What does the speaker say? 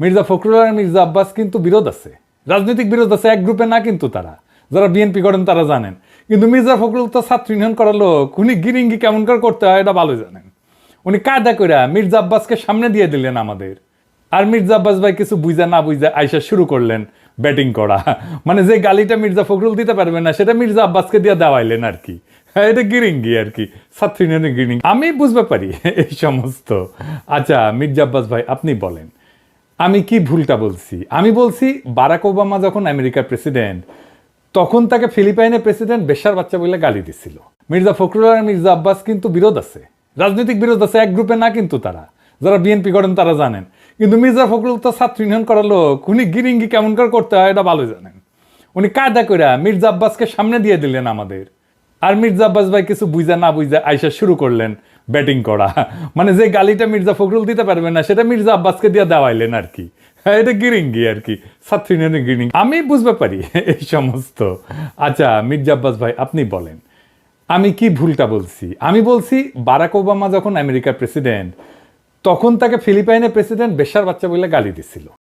মির্জা ফখরুল আর মির্জা আব্বাস কিন্তু বিরোধ আছে, রাজনৈতিক বিরোধ আছে, এক গ্রুপে না কিন্তু তারা, যারা বিএনপি করেন তারা জানেন। কিন্তু মির্জা ফখরুল তো ছাত্র ইউনিয়ন করালো, উনি গিরিঙ্গি কেমন করে করতে হয় এটা ভালো জানেন। উনি কায়দা কইরা মির্জা আব্বাসকে সামনে দিয়ে দিলেন আমাদের, আর মির্জা আব্বাস ভাই কিছু বুঝা না বুঝা আইসা শুরু করলেন ব্যাটিং করা। মানে যে গালিটা মির্জা ফখরুল দিতে পারবে না সেটা মির্জা আব্বাসকে দিয়ে দেওয়াইলেন আর কি। এটা গিরিঙ্গি আর কি, ছাত্র ইউনিয়নের গিরিঙ্গি। আমি বুঝতে পারি এই সমস্ত। আচ্ছা মির্জা আব্বাস ভাই আপনি বলেন, আমি কি ভুলটা বলছি? আমি বলছি বারাক ওবামা যখন আমেরিকার প্রেসিডেন্ট, তখন তাকে ফিলিপাইনের প্রেসিডেন্ট বেশ্যার বাচ্চা বলে গালি দিছিল। মির্জা ফখরুল আর মির্জা আব্বাস কিন্তু বিরোধ আছে, রাজনৈতিক বিরোধ আছে, এক গ্রুপে না কিন্তু তারা, যারা বিএনপি করেন তারা জানেন। কিন্তু মির্জা ফখরুল তো ছাত্র ইউনিয়ন করালো, উনি গিরিঙ্গি কেমন করে করতে হয় এটা ভালো জানেন। উনি কায়দা কইরা মির্জা আব্বাসকে সামনে দিয়ে দিলেন আমাদের, আর মির্জা আব্বাস ভাই কিছু বুঝা না বুঝা আইসা শুরু করলেন ব্যাটিং করা। মানে যে গালিটা মির্জা ফখরুল দিতে পারবে না সেটা মির্জা আব্বাসকে দিয়ে দেওয়াইলেন আর কি। এটা গিরিঙ্গি আর কি, ছাত্র ইউনিয়নের গিরিঙ্গি। আমি বুঝতে পারি এই সমস্ত। আচ্ছা মির্জা আব্বাস ভাই আপনি বলেন, আমি কি ভুলটা বলছি? আমি বলছি বারাক ওবামা যখন আমেরিকার প্রেসিডেন্ট, তখন তাকে ফিলিপাইনের প্রেসিডেন্ট বেশ্যার বাচ্চা বলে গালি দিছিল।